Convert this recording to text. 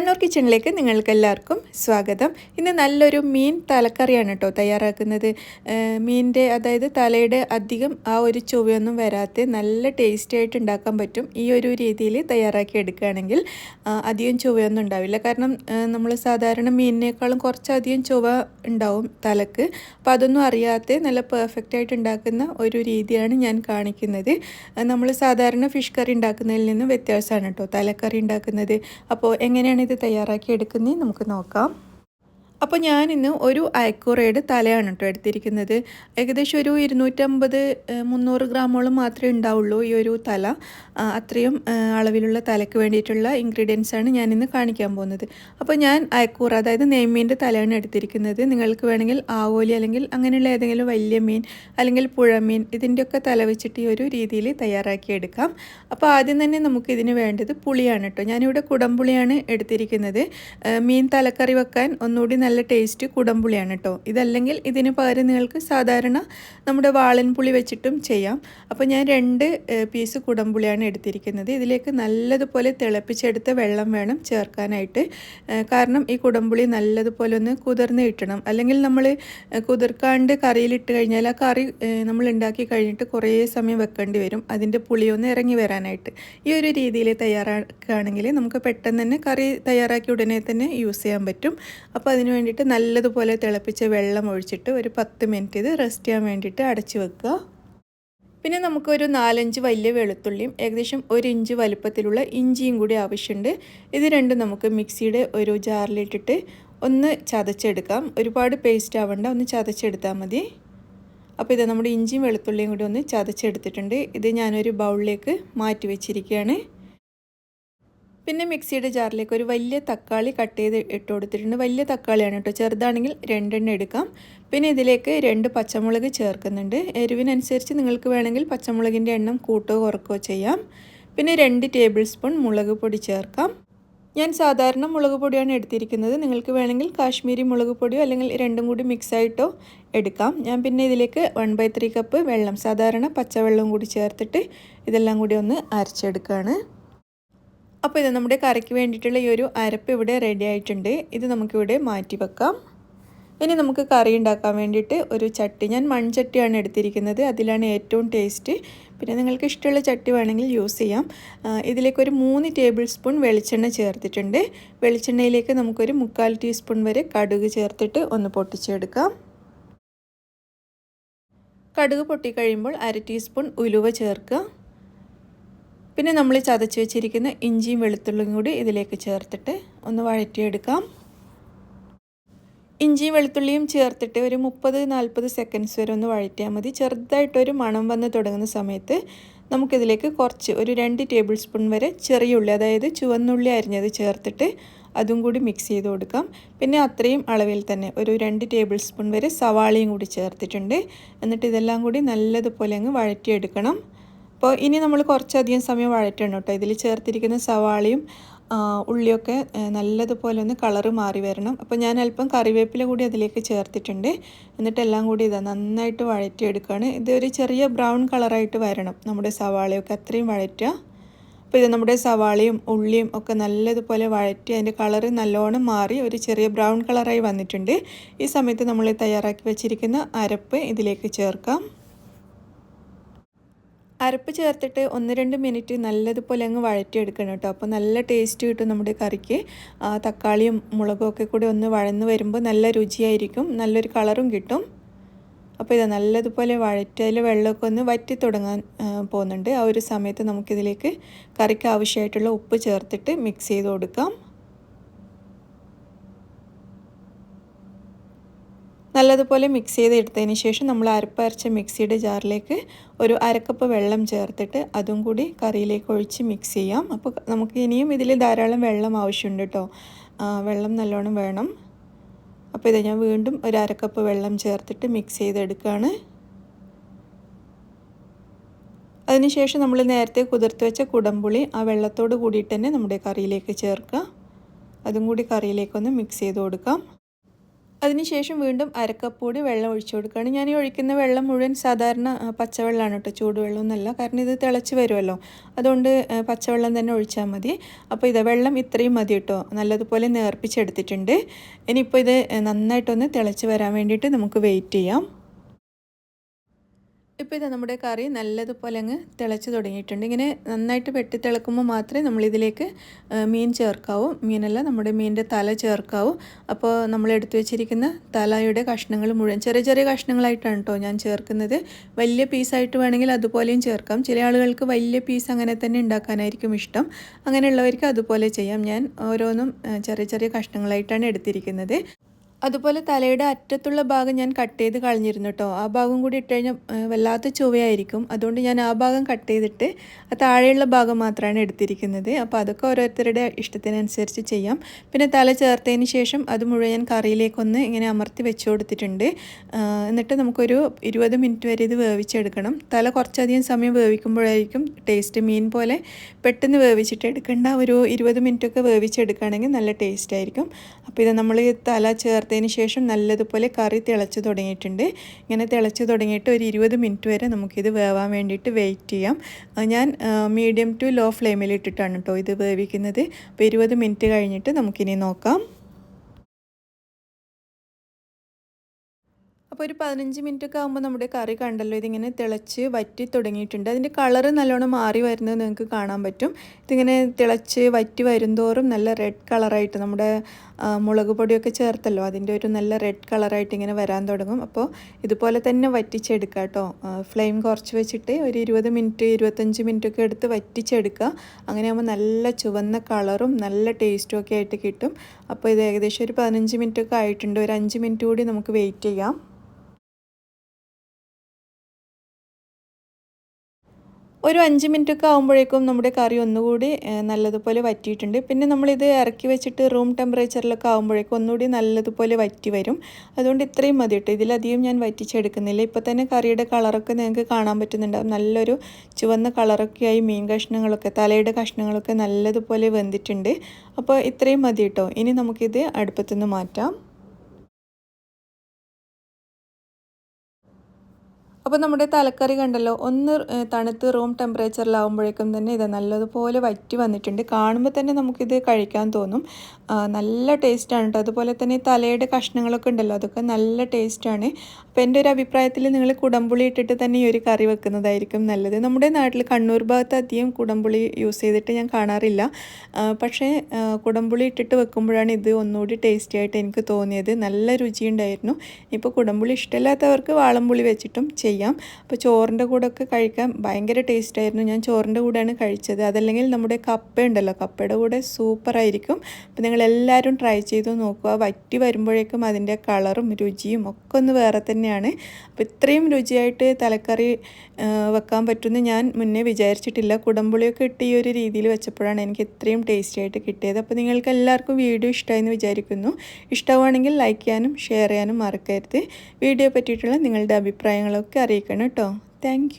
കണ്ണൂർ കിച്ചണിലേക്ക് നിങ്ങൾക്കെല്ലാവർക്കും സ്വാഗതം. ഇന്ന് നല്ലൊരു മീൻ തലക്കറിയാണ് കേട്ടോ തയ്യാറാക്കുന്നത്. മീനിൻ്റെ അതായത് തലയുടെ അധികം ആ ഒരു ചുവയൊന്നും വരാത്ത നല്ല ടേസ്റ്റി ആയിട്ട് ഉണ്ടാക്കാൻ പറ്റും. ഈ ഒരു രീതിയിൽ തയ്യാറാക്കി എടുക്കുകയാണെങ്കിൽ അധികം ചുവയൊന്നും ഉണ്ടാവില്ല. കാരണം നമ്മൾ സാധാരണ മീനിനേക്കാളും കുറച്ചധികം ചുവ ഉണ്ടാവും തലക്ക്. അപ്പോൾ അതൊന്നും അറിയാത്ത നല്ല പെർഫെക്റ്റ് ആയിട്ട് ഉണ്ടാക്കുന്ന ഒരു രീതിയാണ് ഞാൻ കാണിക്കുന്നത്. നമ്മൾ സാധാരണ ഫിഷ് കറി ഉണ്ടാക്കുന്നതിൽ നിന്ന് വ്യത്യാസമാണ് കേട്ടോ തലക്കറി ഉണ്ടാക്കുന്നത്. അപ്പോൾ എങ്ങനെയാണ് ഇത് തയ്യാറാക്കി എടുക്കുന്നത് നമുക്ക് നോക്കാം. അപ്പോൾ ഞാനിന്ന് ഒരു അയക്കൂറയുടെ തലയാണ് കേട്ടോ എടുത്തിരിക്കുന്നത്. ഏകദേശം ഒരു 250-300 ഗ്രാമോളം മാത്രമേ ഉണ്ടാവുള്ളൂ ഈ ഒരു തല. അത്രയും അളവിലുള്ള തലയ്ക്ക് വേണ്ടിയിട്ടുള്ള ഇൻഗ്രീഡിയൻസാണ് ഞാനിന്ന് കാണിക്കാൻ പോകുന്നത്. അപ്പോൾ ഞാൻ അയക്കൂറ അതായത് നെയ്മീൻ്റെ തലയാണ് എടുത്തിരിക്കുന്നത്. നിങ്ങൾക്ക് വേണമെങ്കിൽ ആവോലി അല്ലെങ്കിൽ അങ്ങനെയുള്ള ഏതെങ്കിലും വലിയ മീൻ അല്ലെങ്കിൽ പുഴമീൻ ഇതിൻ്റെയൊക്കെ തല വെച്ചിട്ട് ഈ ഒരു രീതിയിൽ തയ്യാറാക്കി എടുക്കാം. അപ്പോൾ ആദ്യം തന്നെ നമുക്കിതിന് വേണ്ടത് പുളിയാണ് കേട്ടോ. ഞാനിവിടെ കുടംപുളിയാണ് എടുത്തിരിക്കുന്നത്. മീൻ തലക്കറി വെക്കാൻ ഒന്നുകൂടി നല്ല ടേസ്റ്റ് കുടംപുളിയാണ് കേട്ടോ. ഇതല്ലെങ്കിൽ ഇതിന് പകരം നിങ്ങൾക്ക് സാധാരണ നമ്മുടെ വാളൻ പുളി വെച്ചിട്ടും ചെയ്യാം. അപ്പോൾ ഞാൻ 2 പീസ് കുടംപുളിയാണ് എടുത്തിരിക്കുന്നത്. ഇതിലേക്ക് നല്ലതുപോലെ തിളപ്പിച്ചെടുത്ത വെള്ളം വേണം ചേർക്കാനായിട്ട്. കാരണം ഈ കുടംപുളി നല്ലതുപോലെ ഒന്ന് കുതിർന്ന് കിട്ടണം. അല്ലെങ്കിൽ നമ്മൾ കുതിർക്കാണ്ട് കറിയിലിട്ട് കഴിഞ്ഞാൽ ആ കറി നമ്മൾ ഉണ്ടാക്കി കഴിഞ്ഞിട്ട് കുറേ സമയം വെക്കേണ്ടി വരും അതിൻ്റെ പുളിയൊന്ന് ഇറങ്ങി വരാനായിട്ട്. ഈ ഒരു രീതിയിൽ തയ്യാറാക്കുകയാണെങ്കിൽ നമുക്ക് പെട്ടെന്ന് തന്നെ കറി തയ്യാറാക്കി ഉടനെ തന്നെ യൂസ് ചെയ്യാൻ പറ്റും. അപ്പോൾ അതിന് വേണ്ടിയിട്ട് നല്ലതുപോലെ തിളപ്പിച്ച വെള്ളം ഒഴിച്ചിട്ട് ഒരു 10 മിനിറ്റ് ഇത് റെസ്റ്റ് ചെയ്യാൻ വേണ്ടിയിട്ട് അടച്ചു വെക്കുക. പിന്നെ നമുക്കൊരു 4-5 വലിയ വെളുത്തുള്ളിയും ഏകദേശം 1 ഇഞ്ച് വലുപ്പത്തിലുള്ള ഇഞ്ചിയും കൂടി ആവശ്യമുണ്ട്. ഇത് രണ്ടും നമുക്ക് മിക്സിയുടെ ഒരു ജാറിലിട്ടിട്ട് ഒന്ന് ചതച്ചെടുക്കാം. ഒരുപാട് പേസ്റ്റ് ആവണ്ട, ഒന്ന് ചതച്ചെടുത്താൽ മതി. അപ്പോൾ ഇത് നമ്മുടെ ഇഞ്ചിയും വെളുത്തുള്ളിയും കൂടി ഒന്ന് ചതച്ചെടുത്തിട്ടുണ്ട്. ഇത് ഞാനൊരു ബൗളിലേക്ക് മാറ്റി വെച്ചിരിക്കുകയാണ്. പിന്നെ മിക്സിയുടെ ജാറിലേക്ക് ഒരു വലിയ തക്കാളി കട്ട് ചെയ്ത് ഇട്ട് കൊടുത്തിട്ടുണ്ട്. വലിയ തക്കാളിയാണ് കേട്ടോ, ചെറുതാണെങ്കിൽ 2 എണ്ണം എടുക്കാം. പിന്നെ ഇതിലേക്ക് 2 പച്ചമുളക് ചേർക്കുന്നുണ്ട്. എരിവിനനുസരിച്ച് നിങ്ങൾക്ക് വേണമെങ്കിൽ പച്ചമുളകിൻ്റെ എണ്ണം കൂട്ടുകയോ കുറക്കുകയോ ചെയ്യാം. പിന്നെ 2 ടേബിൾ സ്പൂൺ മുളക് പൊടി ചേർക്കാം. ഞാൻ സാധാരണ മുളക് പൊടിയാണ് എടുത്തിരിക്കുന്നത്. നിങ്ങൾക്ക് വേണമെങ്കിൽ കാശ്മീരി മുളക് പൊടിയോ അല്ലെങ്കിൽ രണ്ടും കൂടി മിക്സായിട്ടോ എടുക്കാം. ഞാൻ പിന്നെ ഇതിലേക്ക് 1/3 കപ്പ് വെള്ളം, സാധാരണ പച്ചവെള്ളം കൂടി ചേർത്തിട്ട് ഇതെല്ലാം കൂടി ഒന്ന് അരച്ചെടുക്കുകയാണ്. അപ്പോൾ ഇത് നമ്മുടെ കറിക്ക് വേണ്ടിയിട്ടുള്ള ഈ ഒരു അരപ്പ് ഇവിടെ റെഡി ആയിട്ടുണ്ട്. ഇത് നമുക്കിവിടെ മാറ്റി വെക്കാം. ഇനി നമുക്ക് കറി ഉണ്ടാക്കാൻ വേണ്ടിയിട്ട് ഒരു ചട്ടി, ഞാൻ മൺചട്ടിയാണ് എടുത്തിരിക്കുന്നത്. അതിലാണ് ഏറ്റവും ടേസ്റ്റ്. പിന്നെ നിങ്ങൾക്ക് ഇഷ്ടമുള്ള ചട്ടി വേണമെങ്കിൽ യൂസ് ചെയ്യാം. ഇതിലേക്കൊരു 3 ടേബിൾ സ്പൂൺ വെളിച്ചെണ്ണ ചേർത്തിട്ടുണ്ട്. വെളിച്ചെണ്ണയിലേക്ക് നമുക്കൊരു 3/4 ടീസ്പൂൺ വരെ കടുക് ചേർത്തിട്ട് ഒന്ന് പൊട്ടിച്ചെടുക്കാം. കടുക് പൊട്ടിക്കഴിയുമ്പോൾ 1/2 ടീസ്പൂൺ ഉലുവ ചേർക്കുക. പിന്നെ നമ്മൾ ചതച്ച് വെച്ചിരിക്കുന്ന ഇഞ്ചിയും വെളുത്തുള്ളിയും കൂടി ഇതിലേക്ക് ചേർത്തിട്ട് ഒന്ന് വഴറ്റിയെടുക്കാം. ഇഞ്ചിയും വെളുത്തുള്ളിയും ചേർത്തിട്ട് ഒരു 30-40 സെക്കൻഡ്സ് വരെ ഒന്ന് വഴറ്റിയാൽ മതി. ചെറുതായിട്ടൊരു മണം വന്ന് തുടങ്ങുന്ന സമയത്ത് നമുക്കിതിലേക്ക് കുറച്ച് ഒരു 2 ടേബിൾ സ്പൂൺ വരെ ചെറിയ ഉള്ളി അതായത് ചുവന്നുള്ളി അരിഞ്ഞത് ചേർത്തിട്ട് അതും കൂടി മിക്സ് ചെയ്ത് കൊടുക്കാം. പിന്നെ അത്രയും അളവിൽ തന്നെ ഒരു 2 ടേബിൾ സ്പൂൺ വരെ സവാളയും കൂടി ചേർത്തിട്ടുണ്ട്. എന്നിട്ട് ഇതെല്ലാം കൂടി നല്ലതുപോലെ അങ്ങ് വഴറ്റിയെടുക്കണം. അപ്പോൾ ഇനി നമ്മൾ കുറച്ചധികം സമയം വഴറ്റണം കേട്ടോ. ഇതിൽ ചേർത്തിരിക്കുന്ന സവാളയും ഉള്ളിയൊക്കെ നല്ലതുപോലെ ഒന്ന് കളറ് മാറി വരണം. അപ്പോൾ ഞാൻ അല്പം കറിവേപ്പില കൂടി അതിലേക്ക് ചേർത്തിട്ടുണ്ട്. എന്നിട്ട് എല്ലാം കൂടി നന്നായിട്ട് വഴറ്റിയെടുക്കുകയാണ്. ഇതൊരു ചെറിയ ബ്രൗൺ കളറായിട്ട് വരണം നമ്മുടെ സവാളയൊക്കെ, അത്രയും വഴറ്റുക. അപ്പോൾ ഇത് നമ്മുടെ സവാളയും ഉള്ളിയും ഒക്കെ നല്ലതുപോലെ വഴറ്റി അതിൻ്റെ കളറ് നല്ലോണം മാറി ഒരു ചെറിയ ബ്രൗൺ കളറായി വന്നിട്ടുണ്ട്. ഈ സമയത്ത് നമ്മൾ തയ്യാറാക്കി വെച്ചിരിക്കുന്ന അരപ്പ് ഇതിലേക്ക് ചേർക്കാം. അരപ്പ് ചേർത്തിട്ട് 1-2 മിനിറ്റ് നല്ലതുപോലെ അങ്ങ് വഴറ്റിയെടുക്കണം കേട്ടോ. അപ്പോൾ നല്ല ടേസ്റ്റ് കിട്ടും നമ്മുടെ കറിക്ക്. തക്കാളിയും മുളകും ഒക്കെ കൂടി ഒന്ന് വഴന്ന് വരുമ്പോൾ നല്ല രുചിയായിരിക്കും, നല്ലൊരു കളറും കിട്ടും. അപ്പോൾ ഇത് നല്ലതുപോലെ വഴറ്റി അതിൽ വെള്ളമൊക്കെ ഒന്ന് വറ്റി തുടങ്ങാൻ പോകുന്നുണ്ട്. ആ ഒരു സമയത്ത് നമുക്കിതിലേക്ക് കറിക്ക് ആവശ്യമായിട്ടുള്ള ഉപ്പ് ചേർത്തിട്ട് മിക്സ് ചെയ്ത് കൊടുക്കാം. നല്ലതുപോലെ മിക്സ് ചെയ്തെടുത്തതിന് ശേഷം നമ്മൾ അരപ്പരച്ച മിക്സിയുടെ ജാറിലേക്ക് ഒരു 1/2 കപ്പ് വെള്ളം ചേർത്തിട്ട് അതും കൂടി കറിയിലേക്ക് ഒഴിച്ച് മിക്സ് ചെയ്യാം. അപ്പോൾ നമുക്ക് ഇനിയും ഇതിൽ ധാരാളം വെള്ളം ആവശ്യമുണ്ട് കേട്ടോ. വെള്ളം നല്ലോണം വേണം. അപ്പോൾ ഇത് ഞാൻ വീണ്ടും ഒരു 1/2 കപ്പ് വെള്ളം ചേർത്തിട്ട് മിക്സ് ചെയ്തെടുക്കുകയാണ്. അതിനുശേഷം നമ്മൾ നേരത്തെ കുതിർത്ത് വെച്ച കുടംപുളി ആ വെള്ളത്തോട് കൂടിയിട്ട് തന്നെ നമ്മുടെ കറിയിലേക്ക് ചേർക്കുക. അതും കൂടി കറിയിലേക്കൊന്ന് മിക്സ് ചെയ്ത് കൊടുക്കാം. അതിനുശേഷം വീണ്ടും അരക്കപ്പ് കൂടി വെള്ളം ഒഴിച്ചു കൊടുക്കുകയാണ്. ഞാൻ ഈ ഒഴിക്കുന്ന വെള്ളം മുഴുവൻ സാധാരണ പച്ചവെള്ളമാണ് കേട്ടോ, ചൂടുവെള്ളമൊന്നുമല്ല. കാരണം ഇത് തിളച്ച് വരുമല്ലോ, അതുകൊണ്ട് പച്ചവെള്ളം തന്നെ ഒഴിച്ചാൽ മതി. അപ്പോൾ ഇത് വെള്ളം ഇത്രയും മതി കേട്ടോ, നല്ലതുപോലെ നേർപ്പിച്ചെടുത്തിട്ടുണ്ട്. ഇനിയിപ്പോൾ ഇത് നന്നായിട്ടൊന്ന് തിളച്ച് വരാൻ വേണ്ടിയിട്ട് നമുക്ക് വെയിറ്റ് ചെയ്യാം. ഇപ്പോൾ ഇത് നമ്മുടെ കറി നല്ലതുപോലെ അങ്ങ് തിളച്ച് തുടങ്ങിയിട്ടുണ്ട്. ഇങ്ങനെ നന്നായിട്ട് വെട്ടി തിളക്കുമ്പോൾ മാത്രമേ നമ്മളിതിലേക്ക് മീൻ ചേർക്കാവൂ. മീനല്ല, നമ്മുടെ മീനിൻ്റെ തല ചേർക്കാവൂ. അപ്പോൾ നമ്മൾ എടുത്തു വെച്ചിരിക്കുന്ന തലയുടെ കഷ്ണങ്ങൾ മുഴുവൻ ചെറിയ ചെറിയ കഷ്ണങ്ങളായിട്ടാണ് കേട്ടോ ഞാൻ ചേർക്കുന്നത്. വലിയ പീസായിട്ട് വേണമെങ്കിൽ അതുപോലെയും ചേർക്കാം. ചില ആളുകൾക്ക് വലിയ പീസ് അങ്ങനെ തന്നെ ഉണ്ടാക്കാനായിരിക്കും ഇഷ്ടം. അങ്ങനെയുള്ളവർക്ക് അതുപോലെ ചെയ്യാം. ഞാൻ ഓരോന്നും ചെറിയ ചെറിയ കഷ്ണങ്ങളായിട്ടാണ് എടുത്തിരിക്കുന്നത്. അതുപോലെ തലയുടെ അറ്റത്തുള്ള ഭാഗം ഞാൻ കട്ട് ചെയ്ത് കളഞ്ഞിരുന്നു കേട്ടോ. ആ ഭാഗം കൂടി ഇട്ട് കഴിഞ്ഞാൽ വല്ലാത്ത ചുവയായിരിക്കും. അതുകൊണ്ട് ഞാൻ ആ ഭാഗം കട്ട് ചെയ്തിട്ട് ആ താഴെയുള്ള ഭാഗം മാത്രമാണ് എടുത്തിരിക്കുന്നത്. അപ്പോൾ അതൊക്കെ ഓരോരുത്തരുടെ ഇഷ്ടത്തിനനുസരിച്ച് ചെയ്യാം. പിന്നെ തല ചേർത്തതിന് ശേഷം അത് മുഴുവൻ ഞാൻ കറിയിലേക്കൊന്ന് ഇങ്ങനെ അമർത്തി വെച്ച് കൊടുത്തിട്ടുണ്ട്. എന്നിട്ട് നമുക്കൊരു 20 മിനിറ്റ് വരെ ഇത് വേവിച്ചെടുക്കണം. തല കുറച്ചധികം സമയം വേവിക്കുമ്പോഴായിരിക്കും ടേസ്റ്റ്. മീൻ പോലെ പെട്ടെന്ന് വേവിച്ചിട്ട് എടുക്കേണ്ട. ഒരു 20 മിനിറ്റൊക്കെ വേവിച്ചെടുക്കുകയാണെങ്കിൽ നല്ല ടേസ്റ്റ് ആയിരിക്കും. അപ്പോൾ ഇത് നമ്മൾ തല ചേർത്തതിന് ശേഷം നല്ലതുപോലെ കറി തിളച്ച് തുടങ്ങിയിട്ടുണ്ട്. ഇങ്ങനെ തിളച്ച് തുടങ്ങിയിട്ട് ഒരു 20 മിനിറ്റ് വരെ നമുക്കിത് വേവാൻ വേണ്ടിയിട്ട് വെയിറ്റ് ചെയ്യാം. ഞാൻ മീഡിയം ടു ലോ ഫ്ലെയിമിൽ ഇട്ടിട്ടാണ് കേട്ടോ ഇത് വേവിക്കുന്നത്. അപ്പോൾ 20 മിനിറ്റ് കഴിഞ്ഞിട്ട് നമുക്കിനി നോക്കാം. അപ്പോൾ ഒരു 15 മിനിറ്റൊക്കെ ആകുമ്പോൾ നമ്മുടെ കറി കണ്ടല്ലോ, ഇതിങ്ങനെ തിളച്ച് വറ്റി തുടങ്ങിയിട്ടുണ്ട്. അതിൻ്റെ കളറ് നല്ലോണം മാറി വരുന്നത് നിങ്ങൾക്ക് കാണാൻ പറ്റും. ഇതിങ്ങനെ തിളച്ച് വറ്റി വരുന്തോറും നല്ല റെഡ് കളറായിട്ട്, നമ്മുടെ മുളക് പൊടിയൊക്കെ ചേർത്തല്ലോ, അതിൻ്റെ ഒരു നല്ല റെഡ് കളറായിട്ട് ഇങ്ങനെ വരാൻ തുടങ്ങും. അപ്പോൾ ഇതുപോലെ തന്നെ വറ്റിച്ചെടുക്കുക കേട്ടോ. ഫ്ലെയിം കുറച്ച് വെച്ചിട്ട് ഒരു 20 മിനിറ്റ് 25 മിനിറ്റൊക്കെ എടുത്ത് വറ്റിച്ചെടുക്കുക. അങ്ങനെയാകുമ്പോൾ നല്ല ചുവന്ന കളറും നല്ല ടേസ്റ്റും ഒക്കെ ആയിട്ട് കിട്ടും. അപ്പോൾ ഇത് ഏകദേശം ഒരു 15 മിനിറ്റൊക്കെ ആയിട്ടുണ്ട്. ഒരു 5 മിനിറ്റ് കൂടി നമുക്ക് വെയിറ്റ് ചെയ്യാം. ഒരു 5 മിനിറ്റൊക്കെ ആകുമ്പോഴേക്കും നമ്മുടെ കറി ഒന്നുകൂടി നല്ലതുപോലെ വറ്റിയിട്ടുണ്ട്. പിന്നെ നമ്മളിത് ഇറക്കി വെച്ചിട്ട് റൂം ടെമ്പറേച്ചറിലൊക്കെ ആകുമ്പോഴേക്കും ഒന്നുകൂടി നല്ലതുപോലെ വറ്റി വരും. അതുകൊണ്ട് ഇത്രയും മതി കേട്ടോ, ഇതിലധികം ഞാൻ വറ്റിച്ചെടുക്കുന്നില്ല. ഇപ്പോൾ തന്നെ കറിയുടെ കളറൊക്കെ നിങ്ങൾക്ക് കാണാൻ പറ്റുന്നുണ്ടാകും. നല്ലൊരു ചുവന്ന കളറൊക്കെ ആയി മീൻ കഷ്ണങ്ങളൊക്കെ, തലയുടെ കഷ്ണങ്ങളൊക്കെ നല്ലതുപോലെ വെന്തിട്ടുണ്ട്. അപ്പോൾ ഇത്രയും മതി കേട്ടോ. ഇനി നമുക്കിത് അടുപ്പത്തുനിന്ന് മാറ്റാം. അപ്പോൾ നമ്മുടെ തലക്കറി കണ്ടല്ലോ, ഒന്ന് തണുത്ത് റൂം ടെമ്പറേച്ചറിലാവുമ്പോഴേക്കും തന്നെ ഇത് നല്ലതുപോലെ വറ്റി വന്നിട്ടുണ്ട്. കാണുമ്പോൾ തന്നെ നമുക്കിത് കഴിക്കാൻ തോന്നും. നല്ല ടേസ്റ്റാണ് കേട്ടോ. അതുപോലെ തന്നെ തലയുടെ കഷ്ണങ്ങളൊക്കെ ഉണ്ടല്ലോ, അതൊക്കെ നല്ല ടേസ്റ്റാണ്. അപ്പോൾ എൻ്റെ ഒരു അഭിപ്രായത്തിൽ നിങ്ങൾ കുടംപുളി ഇട്ടിട്ട് തന്നെ ഈ ഒരു കറി വെക്കുന്നതായിരിക്കും നല്ലത്. നമ്മുടെ നാട്ടിൽ കണ്ണൂർ ഭാഗത്ത് അധികം കുടംപുളി യൂസ് ചെയ്തിട്ട് ഞാൻ കാണാറില്ല. പക്ഷേ കുടംപുളി ഇട്ടിട്ട് വെക്കുമ്പോഴാണ് ഇത് ഒന്നുകൂടി ടേസ്റ്റി ആയിട്ട് എനിക്ക് തോന്നിയത്. നല്ല രുചിയുണ്ടായിരുന്നു. ഇപ്പോൾ കുടംപുളി ഇഷ്ടമില്ലാത്തവർക്ക് വാളംപുളി വെച്ചിട്ടും ചെയ്യാം. അപ്പോൾ ചോറിൻ്റെ കൂടെ ഒക്കെ കഴിക്കാൻ ഭയങ്കര ടേസ്റ്റായിരുന്നു. ഞാൻ ചോറിൻ്റെ കൂടെയാണ് കഴിച്ചത്. അതല്ലെങ്കിൽ നമ്മുടെ കപ്പ ഉണ്ടല്ലോ, കപ്പയുടെ കൂടെ സൂപ്പറായിരിക്കും. അപ്പോൾ നിങ്ങളെല്ലാവരും ട്രൈ ചെയ്ത് നോക്കുക. വറ്റി വരുമ്പോഴേക്കും അതിൻ്റെ കളറും രുചിയും ഒക്കെ ഒന്ന് വേറെ തന്നെയാണ്. അപ്പോൾ ഇത്രയും രുചിയായിട്ട് തലക്കറി വെക്കാൻ പറ്റുമെന്ന് ഞാൻ മുന്നേ വിചാരിച്ചിട്ടില്ല. കുടംപുളിയൊക്കെ ഇട്ട് ഈ ഒരു രീതിയിൽ വെച്ചപ്പോഴാണ് എനിക്ക് ഇത്രയും ടേസ്റ്റി ആയിട്ട് കിട്ടിയത്. അപ്പോൾ നിങ്ങൾക്ക് എല്ലാവർക്കും വീഡിയോ ഇഷ്ടമായെന്ന് വിചാരിക്കുന്നു. ഇഷ്ടമാണെങ്കിൽ ലൈക്ക് ചെയ്യാനും ഷെയർ ചെയ്യാനും മറക്കരുത്. വീഡിയോ പറ്റിയിട്ടുള്ള നിങ്ങളുടെ അഭിപ്രായങ്ങളൊക്കെ അറിയിക്കണം കേട്ടോ. താങ്ക്